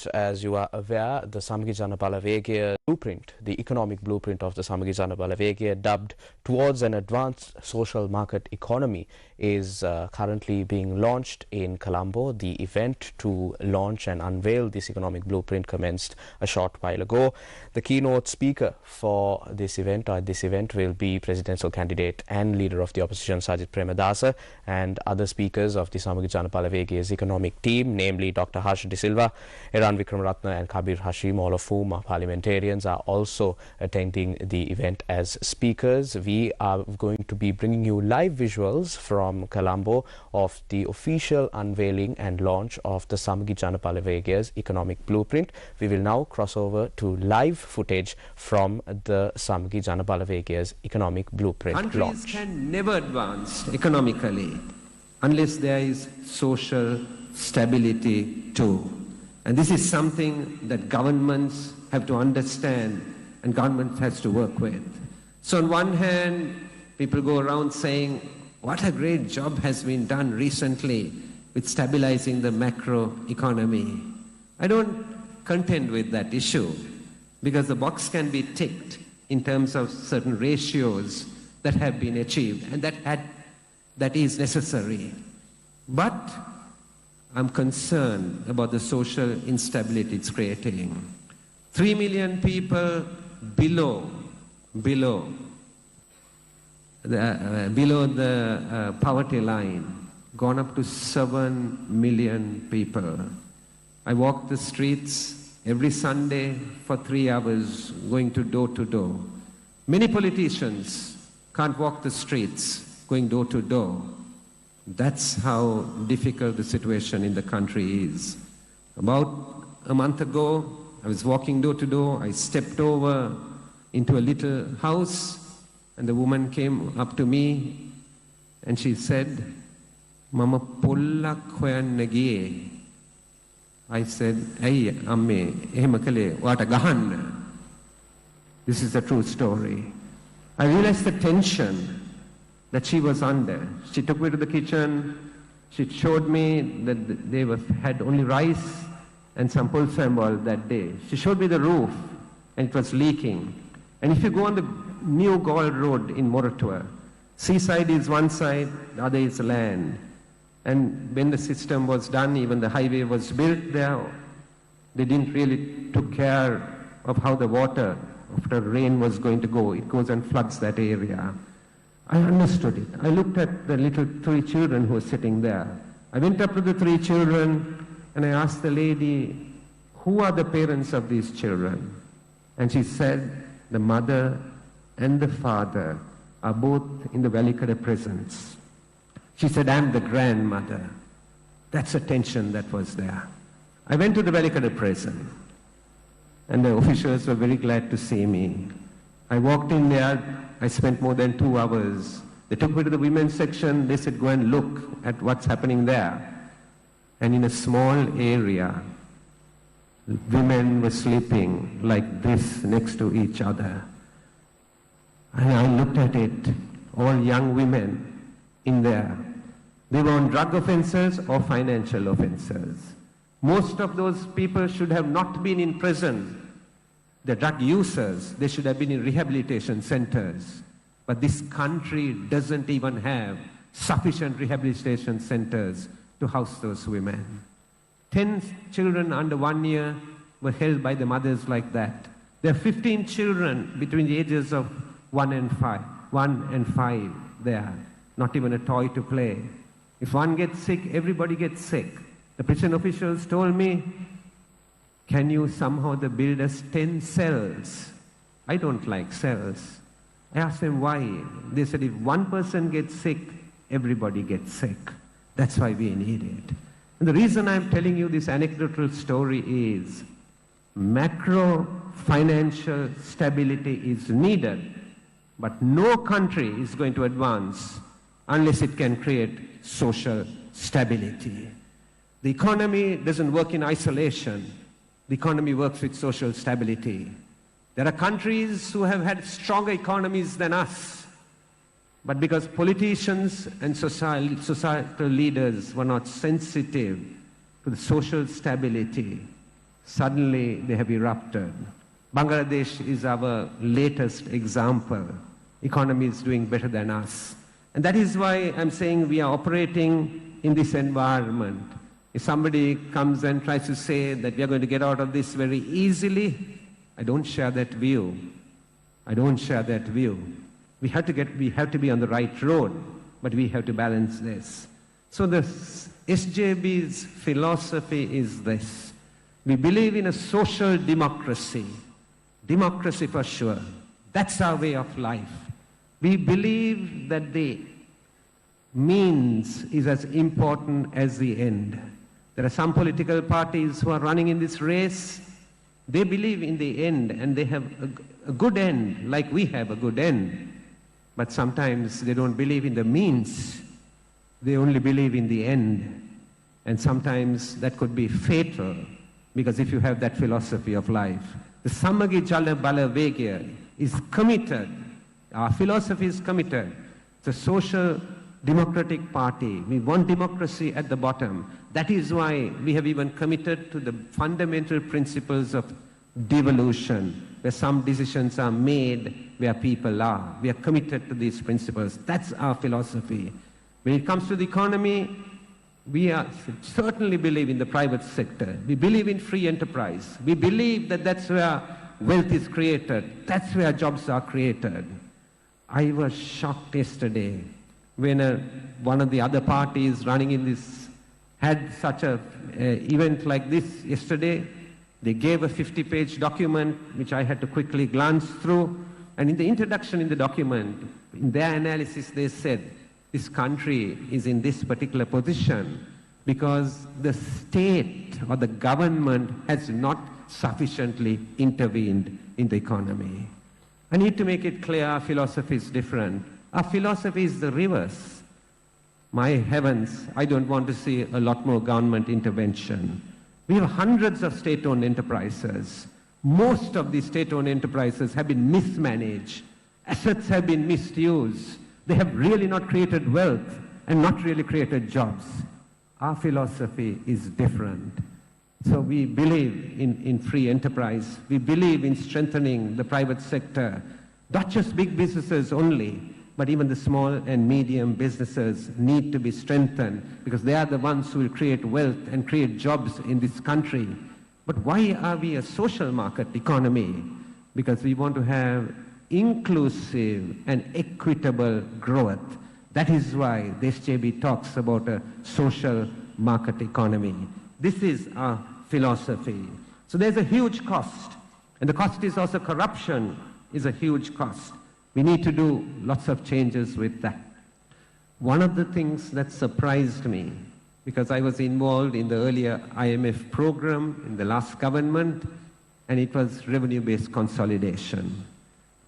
As you are aware, the Samagi Janabalavagiya blueprint, the economic blueprint of the Samagi Janabalavagiya, dubbed Towards an Advanced Social Market Economy, is currently being launched in Colombo. The event to launch and unveil this economic blueprint commenced a short while ago. The keynote speaker for this event will be presidential candidate and leader of the opposition Sajith Premadasa, and other speakers of the Samagi Janabalavagiya's economic team, namely Dr. Harsha De Silva, Vikramaratne and Kabir Hashim, all of whom are parliamentarians, are also attending the event as speakers. We are going to be bringing you live visuals from Colombo of the official unveiling and launch of the Samagi Janabalavagiya's economic blueprint. We will now cross over to live footage from the Samagi Janabalavagiya's economic blueprint launch. Countries can never advance economically unless there is social stability too. And this is something that governments have to understand and government has to work with. So on one hand, people go around saying, what a great job has been done recently with stabilizing the macro economy. I don't contend with that issue because the box can be ticked in terms of certain ratios that have been achieved and that is necessary. But I'm concerned about the social instability it's creating. 3 million people below the poverty line, gone up to 7 million people. I walk the streets every Sunday for 3 hours, going to door. Many politicians can't walk the streets, going door to door. That's how difficult the situation in the country is. About a month ago, I was walking door to door. I stepped over into a little house, and the woman came up to me, and she said, "Mama polla khoyanna giye." I said, "Hey, amme, ehema kale wata gahanna." This is a true story. I realized the tension that she was under. She took me to the kitchen. She showed me that they had only rice and some pulsambol that day. She showed me the roof, and it was leaking. And if you go on the new Gaul Road in Moratuwa, seaside is one side, the other is land. And when the system was done, even the highway was built there, they didn't really took care of how the water after rain was going to go. It goes and floods that area. I understood it. I looked at the little 3 children who were sitting there. I went up to the 3 children and I asked the lady, who are the parents of these children? And she said, the mother and the father are both in the Valikada prisons. She said, I'm the grandmother. That's a tension that was there. I went to the Valikada prison and the officials were very glad to see me. I walked in there. I spent more than 2 hours. They took me to the women's section. They said, go and look at what's happening there. And in a small area, women were sleeping like this next to each other. And I looked at it, all young women in there. They were on drug offenses or financial offenses. Most of those people should have not been in prison. The drug users, they should have been in rehabilitation centers. But this country doesn't even have sufficient rehabilitation centers to house those women. 10 children under 1 year were held by the mothers like that. There are 15 children between the ages of 1 and 5 there. Not even a toy to play. If one gets sick, everybody gets sick. The prison officials told me, can you somehow build us 10 cells? I don't like cells. I asked them why. They said if one person gets sick, everybody gets sick. That's why we need it. And the reason I'm telling you this anecdotal story is macro financial stability is needed, but no country is going to advance unless it can create social stability. The economy doesn't work in isolation. The economy works with social stability. There are countries who have had stronger economies than us, but because politicians and societal leaders were not sensitive to the social stability, suddenly they have erupted. Bangladesh is our latest example. Economy is doing better than us. And that is why I'm saying we are operating in this environment. If somebody comes and tries to say that we are going to get out of this very easily, I don't share that view. I don't share that view. We have to be on the right road, but we have to balance this. So the SJB's philosophy is this. We believe in a social democracy. Democracy for sure. That's our way of life. We believe that the means is as important as the end. There are some political parties who are running in this race. They believe in the end and they have a good end, like we have a good end. But sometimes they don't believe in the means. They only believe in the end. And sometimes that could be fatal, because if you have that philosophy of life. The Samagi Jala Bala Vegya is committed. Our philosophy is committed. It's a social democratic party. We want democracy at the bottom. That is why we have even committed to the fundamental principles of devolution, where some decisions are made where people are. We are committed to these principles. That's our philosophy. When it comes to the economy, we certainly believe in the private sector. We believe in free enterprise. We believe that that's where wealth is created. That's where jobs are created. I was shocked yesterday when one of the other parties running in this had such an event like this yesterday. They gave a 50-page document, which I had to quickly glance through. And in the introduction in the document, in their analysis, they said, this country is in this particular position because the state or the government has not sufficiently intervened in the economy. I need to make it clear our philosophy is different. Our philosophy is the reverse. My heavens, I don't want to see a lot more government intervention. We have hundreds of state-owned enterprises. Most of these state-owned enterprises have been mismanaged. Assets have been misused. They have really not created wealth and not really created jobs. Our philosophy is different. So we believe in free enterprise. We believe in strengthening the private sector, not just big businesses only, but even the small and medium businesses need to be strengthened because they are the ones who will create wealth and create jobs in this country. But why are we a social market economy? Because we want to have inclusive and equitable growth. That is why the SJB talks about a social market economy. This is our philosophy. So there's a huge cost, and the cost is also corruption is a huge cost. We need to do lots of changes with that. One of the things that surprised me, because I was involved in the earlier IMF program in the last government, and it was revenue-based consolidation.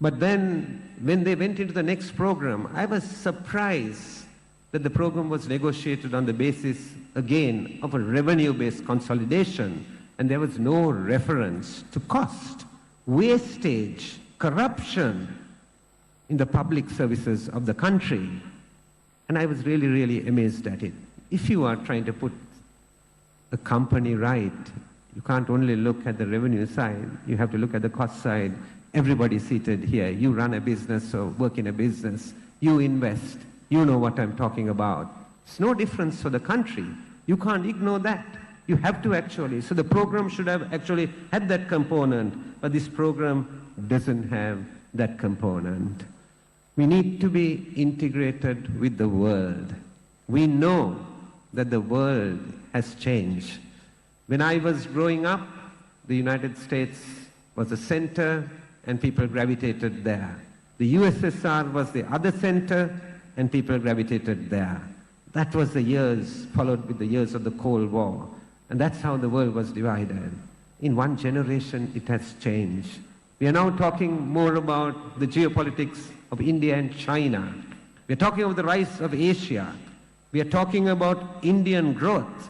But then, when they went into the next program, I was surprised that the program was negotiated on the basis, again, of a revenue-based consolidation, and there was no reference to cost, wastage, corruption in the public services of the country. And I was really, really amazed at it. If you are trying to put a company right, you can't only look at the revenue side, you have to look at the cost side. Everybody seated here, you run a business or work in a business, you invest, you know what I'm talking about. It's no difference for the country. You can't ignore that. You have to actually. So the program should have actually had that component, but this program doesn't have that component. We need to be integrated with the world. We know that the world has changed. When I was growing up, the United States was the center and people gravitated there. The USSR was the other center and people gravitated there. That was the years, followed with the years of the Cold War. And that's how the world was divided. In one generation, it has changed. We are now talking more about the geopolitics of India and China. We are talking about the rise of Asia. We are talking about Indian growth.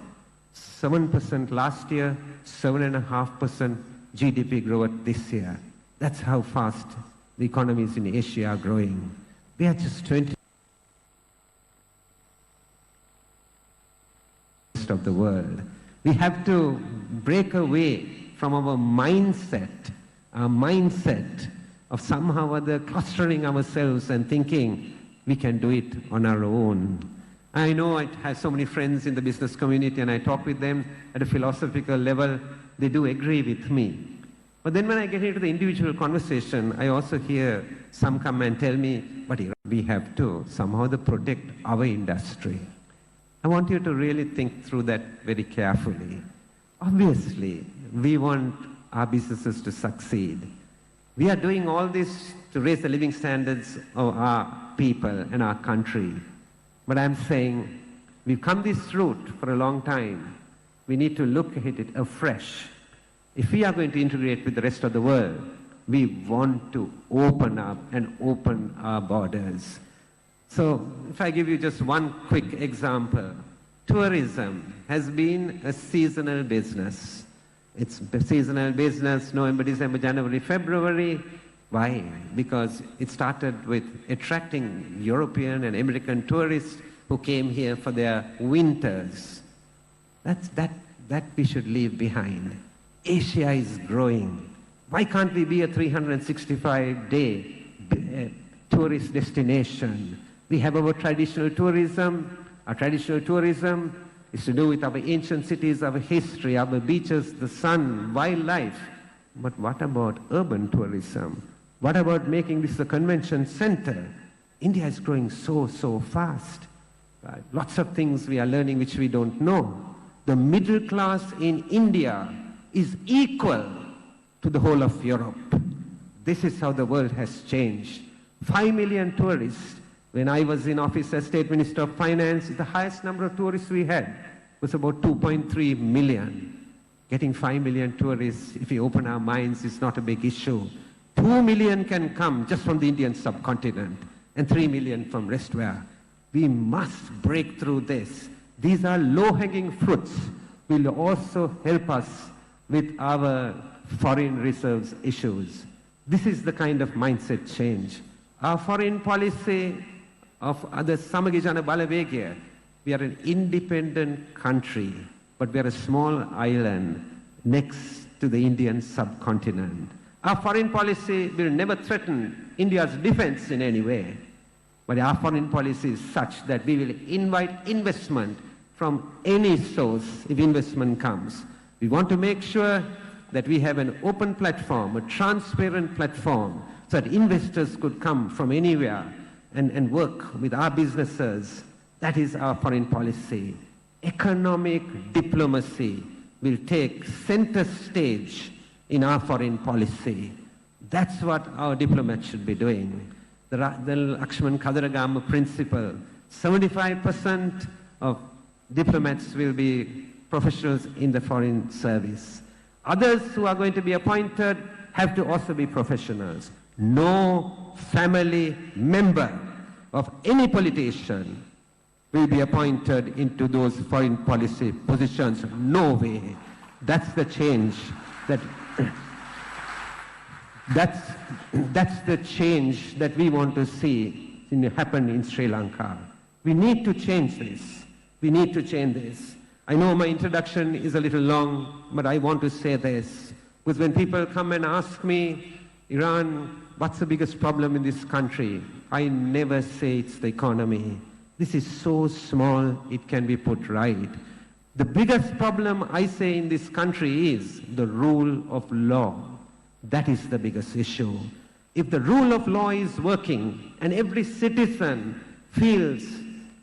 7% last year, 7.5% GDP growth this year. That's how fast the economies in Asia are growing. We are just 20% of the world. We have to break away from our mindset of somehow or other clustering ourselves and thinking we can do it on our own. I know I have so many friends in the business community and I talk with them at a philosophical level. They do agree with me. But then when I get into the individual conversation, I also hear some come and tell me, but we have to somehow protect our industry. I want you to really think through that very carefully. Obviously, we want our businesses to succeed. We are doing all this to raise the living standards of our people and our country. But I'm saying, we've come this route for a long time. We need to look at it afresh. If we are going to integrate with the rest of the world, we want to open up and open our borders. So, if I give you just one quick example, tourism has been a seasonal business. It's a seasonal business, November, December, January, February. Why? Because it started with attracting European and American tourists who came here for their winters. That we should leave behind. Asia is growing. Why can't we be a 365-day tourist destination? We have our traditional tourism. Our traditional tourism is to do with our ancient cities, our history, our beaches, the sun, wildlife. But what about urban tourism? What about making this a convention center? India is growing so fast. Right? Lots of things we are learning which we don't know. The middle class in India is equal to the whole of Europe. This is how the world has changed. 5 million tourists. When I was in office as State Minister of Finance, the highest number of tourists we had was about 2.3 million. Getting 5 million tourists, if we open our minds, is not a big issue. 2 million can come just from the Indian subcontinent and 3 million from rest where. We must break through this. These are low-hanging fruits. Will also help us with our foreign reserves issues. This is the kind of mindset change. Our foreign policy of the Samagijana Balavegya, we are an independent country, but we are a small island next to the Indian subcontinent. Our foreign policy will never threaten India's defense in any way, but our foreign policy is such that we will invite investment from any source if investment comes. We want to make sure that we have an open platform, a transparent platform, so that investors could come from anywhere and work with our businesses. That is our foreign policy. Economic diplomacy will take center stage in our foreign policy. That's what our diplomats should be doing. The Lakshman Kadaragama principle, 75% of diplomats will be professionals in the foreign service. Others who are going to be appointed have to also be professionals. No family member of any politician will be appointed into those foreign policy positions. No way. That's the change that's the change that we want to see happen in Sri Lanka. We need to change this. We need to change this. I know my introduction is a little long, but I want to say this. Because when people come and ask me, Iran, what's the biggest problem in this country? I never say it's the economy. This is so small, it can be put right. The biggest problem I say in this country is the rule of law. That is the biggest issue. If the rule of law is working and every citizen feels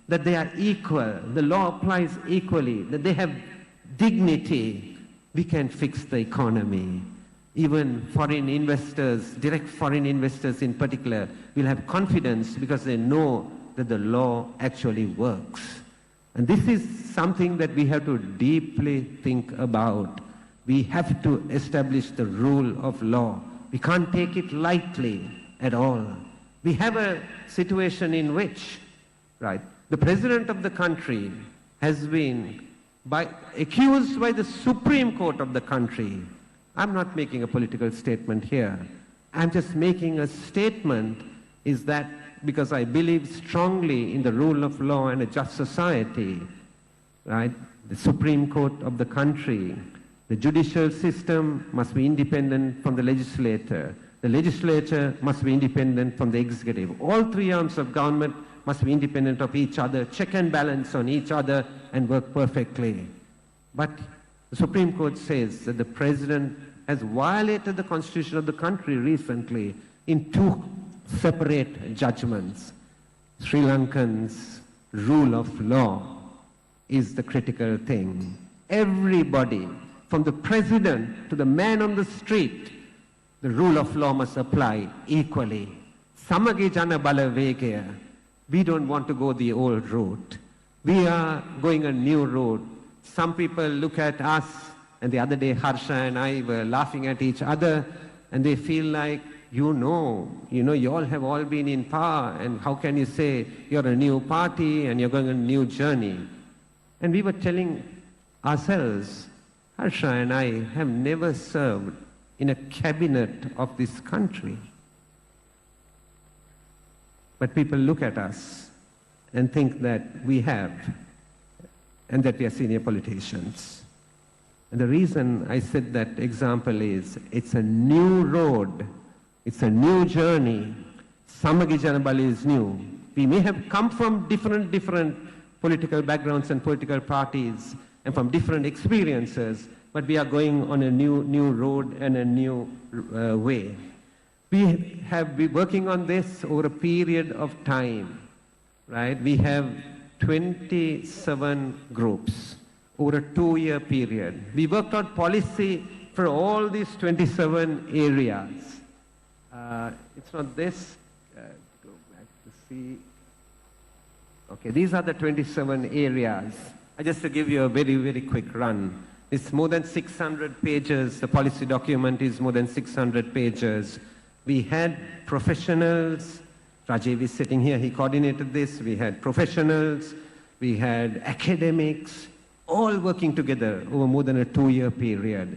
that they are equal, the law applies equally, that they have dignity, we can fix the economy. Even foreign investors, direct foreign investors in particular, will have confidence because they know that the law actually works. And this is something that we have to deeply think about. We have to establish the rule of law. We can't take it lightly at all. We have a situation in which, right, the president of the country has been accused by the Supreme Court of the country. I'm not making a political statement here. I'm just making a statement is that because I believe strongly in the rule of law and a just society, right? The Supreme Court of the country The judicial system must be independent from the legislature. The legislature must be independent from the executive. All three arms of government must be independent of each other, check and balance on each other, and work perfectly. But the Supreme Court says that the President has violated the Constitution of the country recently in two separate judgments. Sri Lankans' rule of law is the critical thing. Everybody, from the President to the man on the street, the rule of law must apply equally. Samagi jana bala vegaya. We don't want to go the old route. We are going a new route. Some people look at us, and the other day Harsha and I were laughing at each other, and they feel like, you all have all been in power, and how can you say you're a new party and you're going on a new journey? And we were telling ourselves, Harsha and I have never served in a cabinet of this country. But people look at us and think that we have, and that we are senior politicians. And the reason I said that example is, it's a new road, it's a new journey. Samagi Janabali is new. We may have come from different political backgrounds and political parties, and from different experiences, but we are going on a new road and a new way. We have been working on this over a period of time, right? We have 27 groups over a 2-year period. We worked on policy for all these 27 areas. It's not this. Go back to see. Okay, these are the 27 areas. Just to give you a very quick run. It's more than 600 pages. The policy document is more than 600 pages. We had professionals. Rajiv is sitting here, he coordinated this. We had professionals, we had academics, all working together over more than a 2-year period.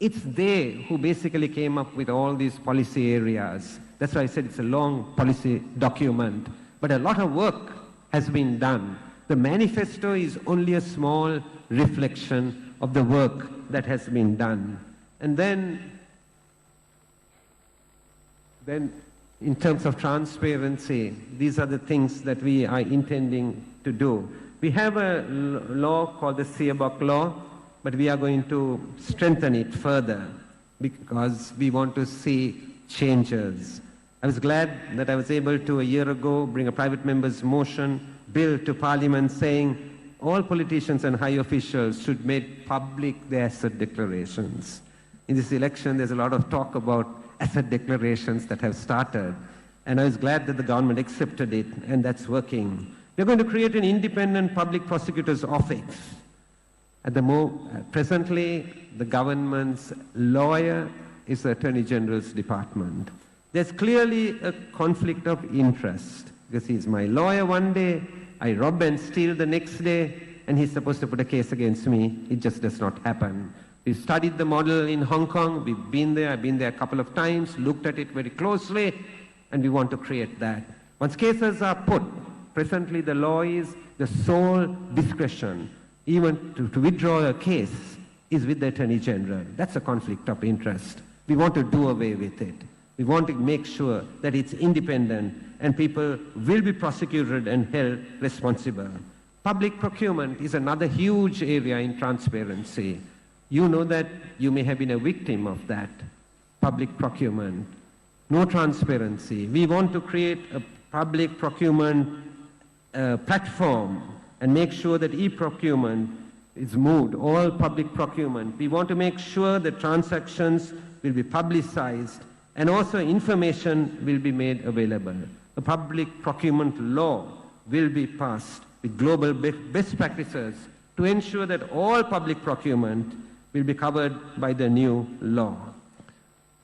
It's they who basically came up with all these policy areas. That's why I said it's a long policy document. But a lot of work has been done. The manifesto is only a small reflection of the work that has been done. And then in terms of transparency, these are the things that we are intending to do. We have a law called the Seabok law, but we are going to strengthen it further because we want to see changes. I was glad that I was able to, a year ago, bring a private member's motion bill to Parliament saying all politicians and high officials should make public their asset declarations. In this election, there's a lot of talk about asset declarations that have started, and I was glad that the government accepted it, and that's working. We're going to create an independent public prosecutor's office. Presently, the government's lawyer is the Attorney General's department. There's clearly a conflict of interest because he's my lawyer one day, I rob and steal the next day, and he's supposed to put a case against me. It just does not happen. We've studied the model in Hong Kong. We've been there. I've been there a couple of times, looked at it very closely, and we want to create that. Once cases are put, presently the law is the sole discretion, even to withdraw a case, is with the Attorney General. That's a conflict of interest. We want to do away with it. We want to make sure that it's independent and people will be prosecuted and held responsible. Public procurement is another huge area in transparency. You know that you may have been a victim of that. Public procurement, no transparency. We want to create a public procurement platform and make sure that e-procurement is moved, all public procurement. We want to make sure that transactions will be publicized and also information will be made available. A public procurement law will be passed with global best practices to ensure that all public procurement will be covered by the new law.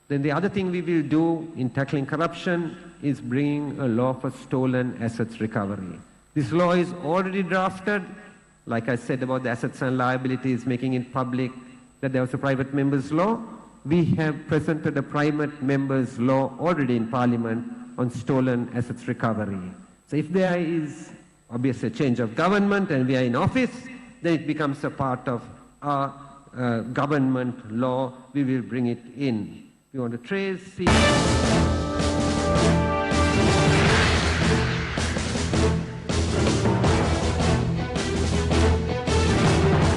Then the other thing we will do in tackling corruption is bringing a law for stolen assets recovery. This law is already drafted. Like I said about the assets and liabilities, making it public that there was a private member's law. We have presented a private member's law already in Parliament on stolen assets recovery. So if there is obviously a change of government and we are in office, then it becomes a part of our government law, we will bring it in. We want to trace, see.